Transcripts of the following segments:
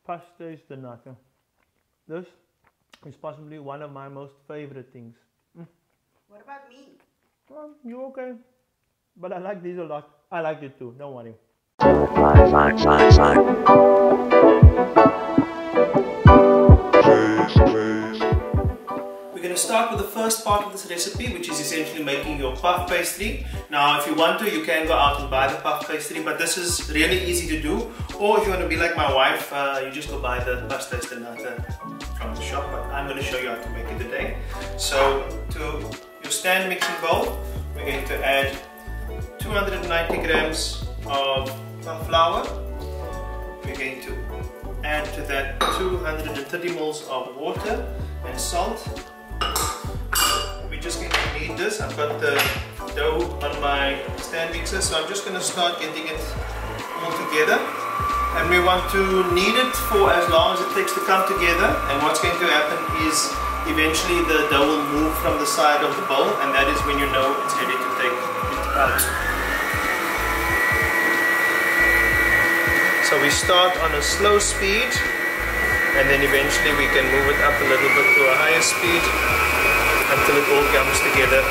Pasteis De Nata. This is possibly one of my most favorite things. What about me? Well, you're okay. But I like these a lot. I like it too, don't worry. We're going to start with the first part of this recipe, which is essentially making your puff pastry. Now if you want to, you can go out and buy the puff pastry, but this is really easy to do. Or if you want to be like my wife, you just go buy the Pasteis De Nata from the shop, but I'm going to show you how to make it today. So to your stand mixing bowl, we're going to add 290 grams of puff flour. We're going to add to that 230 ml of water and salt. We're just going to knead this. I've got the dough on my stand mixer, so I'm just going to start getting it all together. And we want to knead it for as long as it takes to come together. And what's going to happen is eventually the dough will move from the side of the bowl, and that is when you know it's ready to take it out. So we start on a slow speed, and then eventually we can move it up a little bit to a higher speed until it all comes together.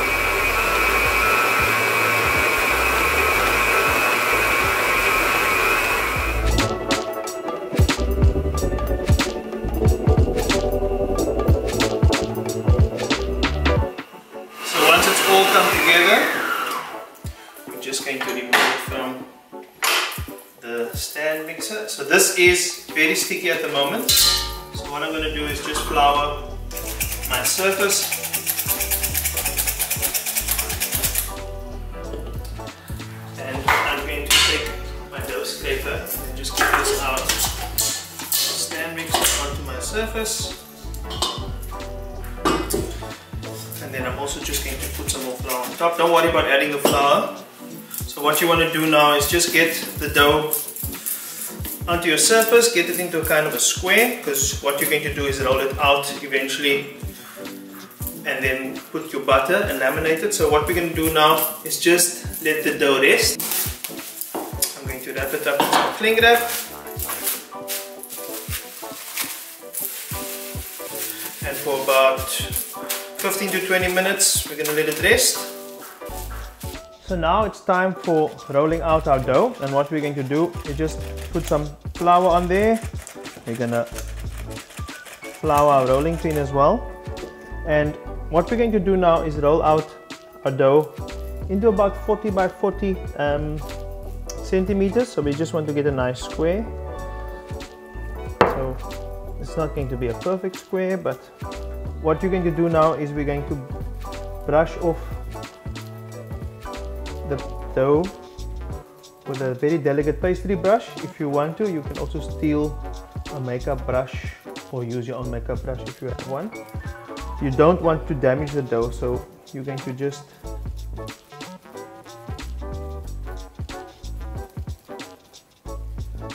So once it's all come together, we're just going to remove it from the stand mixer. So this is very sticky at the moment. So what I'm going to do is just flour my surface. And I'm going to take my dough scraper and just get this out. Stand mixer onto my surface. And then I'm also just going to put some more flour on top. Don't worry about adding the flour. So what you want to do now is just get the dough onto your surface, get it into a kind of a square, because what you're going to do is roll it out eventually and then put your butter and laminate it. So what we're going to do now is just let the dough rest. I'm going to wrap it up with some cling wrap. And for about 15 to 20 minutes we're going to let it rest. So now it's time for rolling out our dough, and what we're going to do is just put some flour on there. We're going to flour our rolling pin as well, and what we're going to do now is roll out our dough into about 40 by 40 centimeters. So we just want to get a nice square. So it's not going to be a perfect square, but what you're going to do now is we're going to brush off the dough with a very delicate pastry brush. If you want to, you can also steal a makeup brush or use your own makeup brush if you have one. You don't want to damage the dough, so you're going to just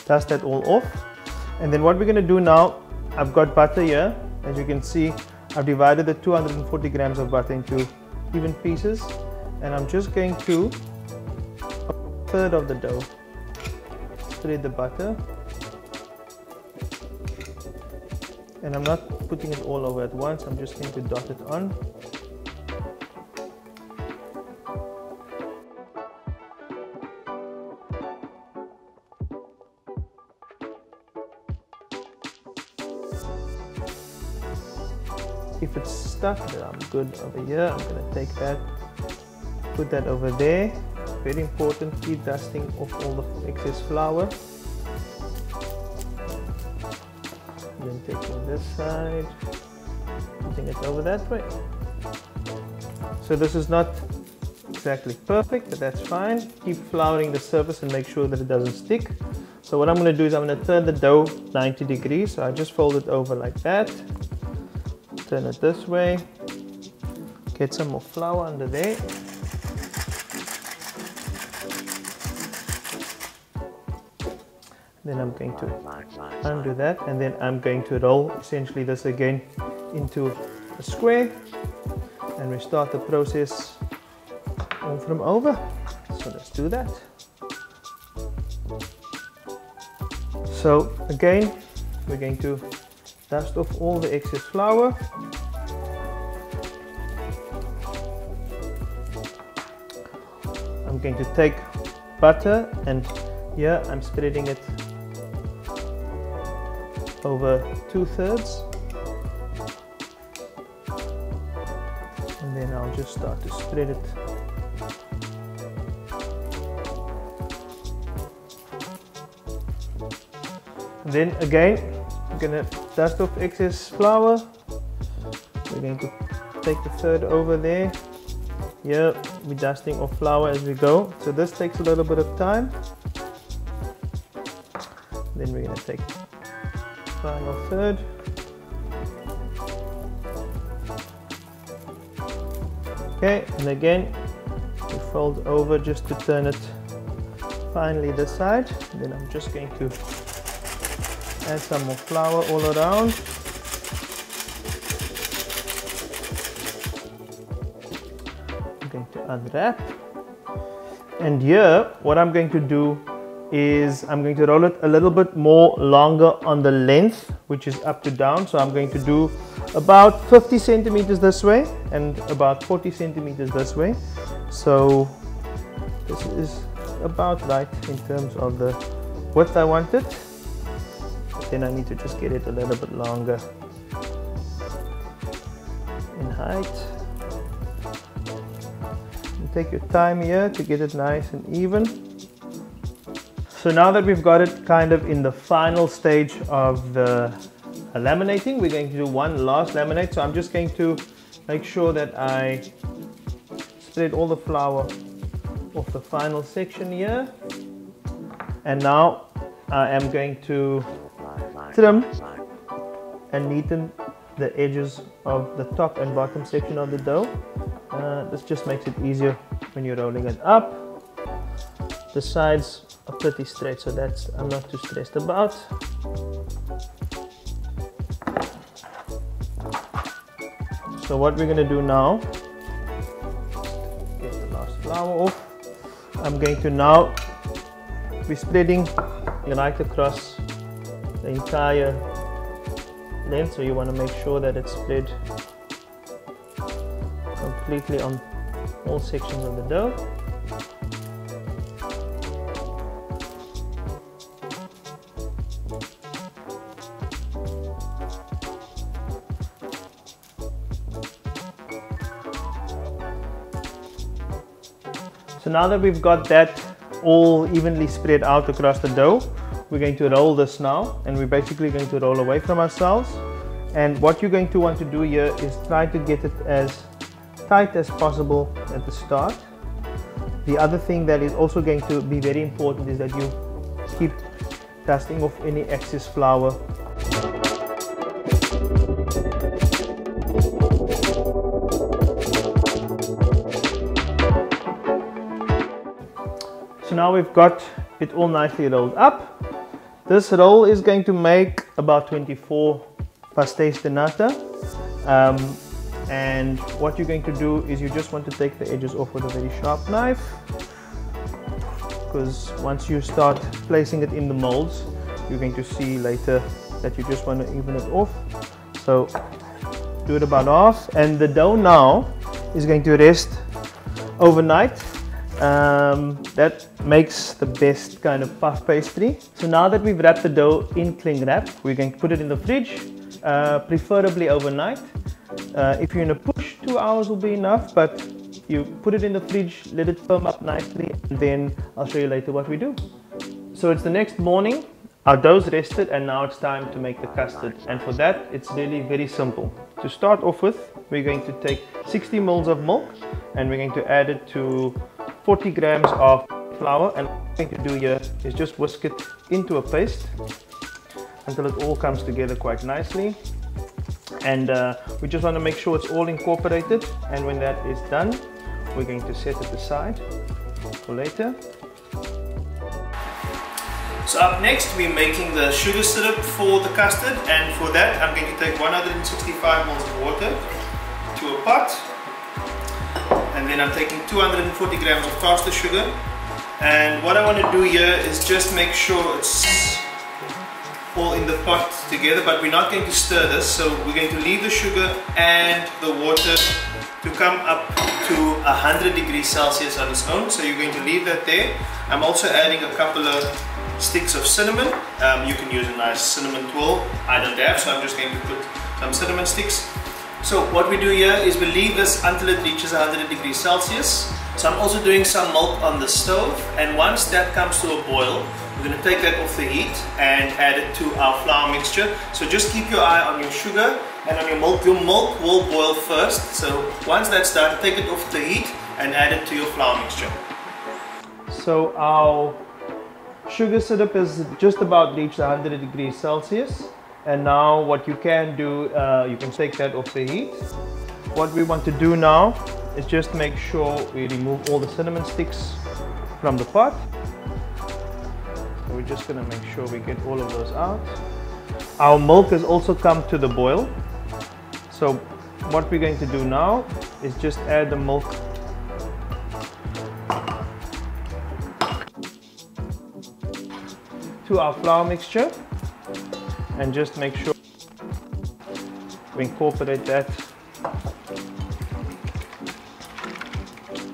dust that all off. And then what we're going to do now, I've got butter here. As you can see, I've divided the 240 grams of butter into even pieces, and I'm just going to a third of the dough spread the butter, and I'm not putting it all over at once. I'm just going to dot it on. If it's stuck, then I'm good over here. I'm going to take that, put that over there. Very important, keep dusting off all the excess flour. Then taking this side, putting it over that way. So this is not exactly perfect, but that's fine. Keep flouring the surface and make sure that it doesn't stick. So what I'm going to do is I'm going to turn the dough 90 degrees. So I just fold it over like that. Turn it this way, get some more flour under there. Then I'm going to undo that, and then I'm going to roll essentially this again into a square, and we start the process on from over. So let's do that. So again, we're going to dust off all the excess flour. I'm going to take butter, and here I'm spreading it over 2/3, and then I'll just start to spread it. Then again, we're going to dust off excess flour. We're going to take the third over there. Here we're dusting off flour as we go, so this takes a little bit of time. Then we're going to take the final third. Okay, and again we fold over just to turn it finally this side. Then I'm just going to add some more flour all around. I'm going to unwrap, and here what I'm going to do is I'm going to roll it a little bit more longer on the length, which is up to down. So I'm going to do about 50 centimeters this way and about 40 centimeters this way. So this is about right in terms of the width I want it. But then I need to just get it a little bit longer in height. And take your time here to get it nice and even. So now that we've got it kind of in the final stage of the laminating, we're going to do one last laminate. So I'm just going to make sure that I spread all the flour off the final section here. And now I am going to trim and neaten the edges of the top and bottom section of the dough. This just makes it easier when you're rolling it up. The sides are pretty straight, so that's I'm not too stressed about. So what we're going to do now, get the last flour off. I'm going to now be spreading right across the entire length, so you want to make sure that it's spread completely on all sections of the dough. So now that we've got that all evenly spread out across the dough, we're going to roll this now, and we're basically going to roll away from ourselves. And what you're going to want to do here is try to get it as tight as possible at the start. The other thing that is also going to be very important is that you keep dusting off any excess flour. So now we've got it all nicely rolled up. This roll is going to make about 24 Pasteis De Nata. And what you're going to do is you just want to take the edges off with a very sharp knife, because once you start placing it in the molds, you're going to see later that you just want to even it off. So do it about half, and the dough now is going to rest overnight. That makes the best kind of puff pastry. So now that we've wrapped the dough in cling wrap, we're going to put it in the fridge, preferably overnight. If you're in a push, 2 hours will be enough, but you put it in the fridge, let it firm up nicely, and then I'll show you later what we do. So it's the next morning, our dough's rested, and now it's time to make the custard. And for that, it's really very simple. To start off with, we're going to take 60 ml of milk, and we're going to add it to 40 grams of flour, and what I'm going to do here is just whisk it into a paste until it all comes together quite nicely. And we just want to make sure it's all incorporated, and when that is done, we're going to set it aside for later. So up next, we're making the sugar syrup for the custard, and for that I'm going to take 165 ml of water to a pot. And then I'm taking 240 grams of caster sugar, and what I want to do here is just make sure it's all in the pot together, but we're not going to stir this, so we're going to leave the sugar and the water to come up to 100 degrees Celsius on its own. So you're going to leave that there. I'm also adding a couple of sticks of cinnamon. You can use a nice cinnamon twirl. I don't have, so I'm just going to put some cinnamon sticks. So what we do here is we leave this until it reaches 100 degrees Celsius. So I'm also doing some milk on the stove, and once that comes to a boil, we're going to take that off the heat and add it to our flour mixture. So just keep your eye on your sugar and on your milk. Your milk will boil first, so once that's done, take it off the heat and add it to your flour mixture. So our sugar syrup is just about reached 100 degrees Celsius, and now what you can do, you can take that off the heat. What we want to do now is just make sure we remove all the cinnamon sticks from the pot. So we're just going to make sure we get all of those out. Our milk has also come to the boil. So what we're going to do now is just add the milk to our flour mixture and just make sure we incorporate that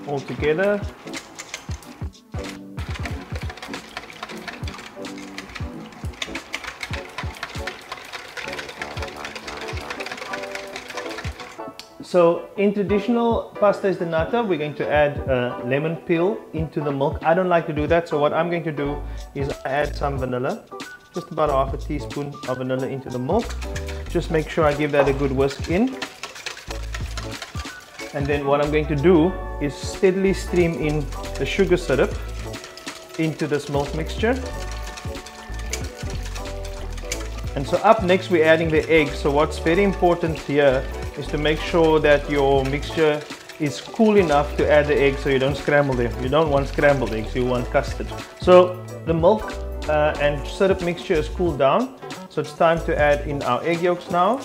all together. So in traditional Pasteis De Nata, we're going to add a lemon peel into the milk. I don't like to do that, so what I'm going to do is add some vanilla, just about half a teaspoon of vanilla into the milk. Just make sure I give that a good whisk in. And then what I'm going to do is steadily stream in the sugar syrup into this milk mixture. And so up next we're adding the egg. So what's very important here is to make sure that your mixture is cool enough to add the eggs so you don't scramble them. You don't want scrambled eggs, you want custard. So the milk and syrup mixture is cooled down. So it's time to add in our egg yolks now.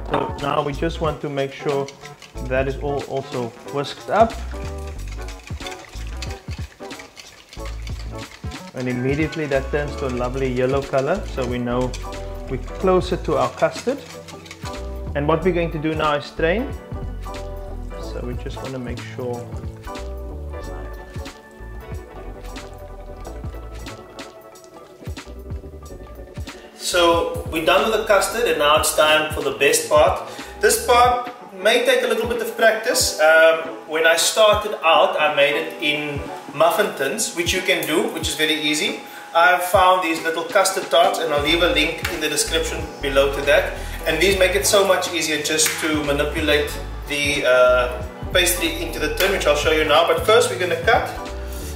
So now we just want to make sure that is all also whisked up. And immediately that turns to a lovely yellow color, so we know we're closer to our custard. And what we're going to do now is strain. So we just want to make sure So we're done with the custard, and now it's time for the best part. This part may take a little bit of practice. When I started out, I made it in muffin tins, which you can do, which is very easy. I've found these little custard tarts, and I'll leave a link in the description below to that. And these make it so much easier just to manipulate the pastry into the tin, which I'll show you now. But first we're going to cut.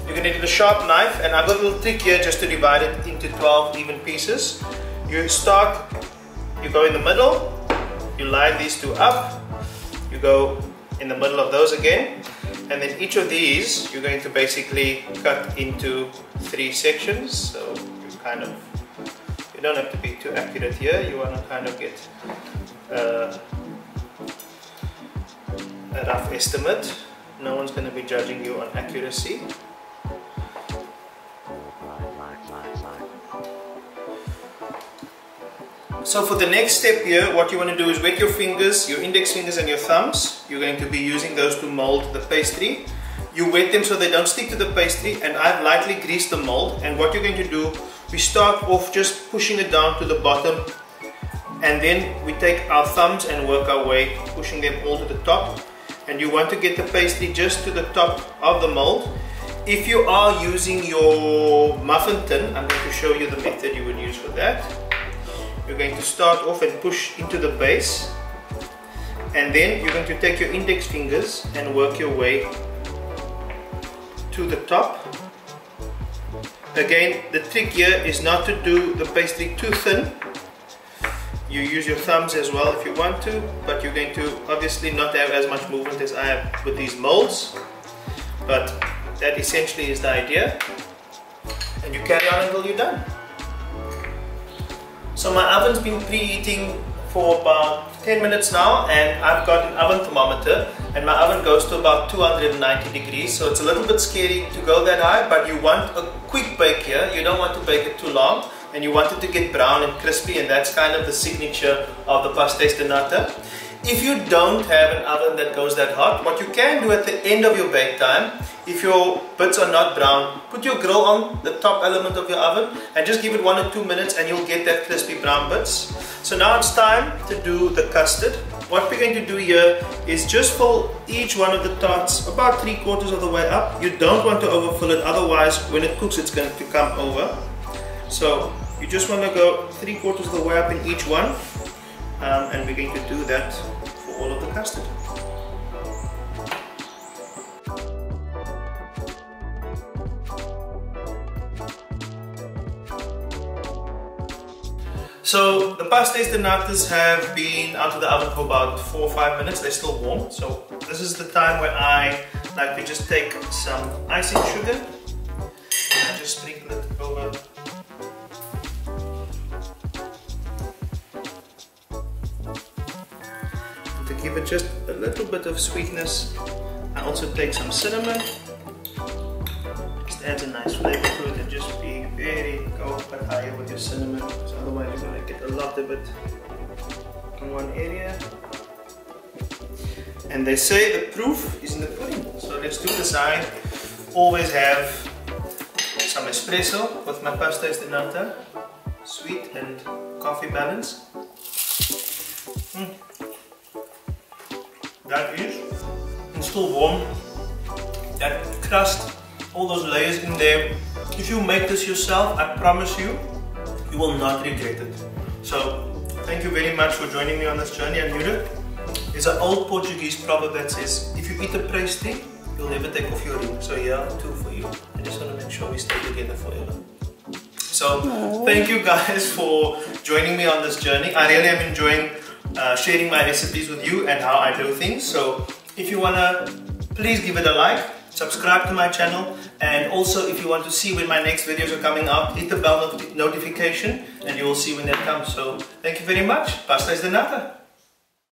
You're going to need a sharp knife, and I've got a little trick here just to divide it into 12 even pieces. You go in the middle, you line these two up, you go in the middle of those again, and then each of these you're going to basically cut into 3 sections. So you don't have to be too accurate here. You want to kind of get a rough estimate. No one's going to be judging you on accuracy. So for the next step here, what you want to do is wet your fingers, your index fingers and your thumbs. You're going to be using those to mold the pastry. You wet them so they don't stick to the pastry, and I've lightly greased the mold. And what you're going to do, we start off just pushing it down to the bottom, and then we take our thumbs and work our way, pushing them all to the top. And you want to get the pastry just to the top of the mold. If you are using your muffin tin, I'm going to show you the method you would use for that. You're going to start off and push into the base, and then you're going to take your index fingers and work your way to the top. Again, the trick here is not to do the pastry too thin. You use your thumbs as well if you want to, but you're going to obviously not have as much movement as I have with these molds, but that essentially is the idea, and you carry on until you're done. So my oven's been preheating for about 10 minutes now, and I've got an oven thermometer, and my oven goes to about 290 degrees, so it's a little bit scary to go that high, but you want a quick bake here. You don't want to bake it too long, and you want it to get brown and crispy, and that's kind of the signature of the Pasteis De Nata. If you don't have an oven that goes that hot, what you can do at the end of your bake time, if your bits are not brown, put your grill on the top element of your oven and just give it 1 or 2 minutes and you'll get that crispy brown bits. So now it's time to do the custard. What we're going to do here is just fill each one of the tarts about 3/4 of the way up. You don't want to overfill it, otherwise when it cooks it's going to come over. So you just want to go 3/4 of the way up in each one. And we're going to do that for all of the custard. So the Pasteis De Natas have been out of the oven for about 4 or 5 minutes. They're still warm. So this is the time where I like to just take some icing sugar and just sprinkle it over. To give it just a little bit of sweetness, I also take some cinnamon. Just adds a nice flavor to it, and just go a bit higher with your cinnamon, because otherwise you're going to get a lot of it in one area. And they say the proof is in the pudding, so let's do this. I always have some espresso with my Pasteis De Nata, sweet and coffee balance. That is, it's still warm. That crust, all those layers in there. If you make this yourself, I promise you, you will not regret it. So, thank you very much for joining me on this journey. I knew it. There's an old Portuguese proverb that says, if you eat a pastry, you'll never take off your ring. So yeah, 2 for you. I just want to make sure we stay together forever. So, thank you guys for joining me on this journey. I really am enjoying sharing my recipes with you and how I do things. So if you wanna, please give it a like, subscribe to my channel, and also if you want to see when my next videos are coming out, hit the bell notification and you will see when that comes. So thank you very much. Pasteis De Nata.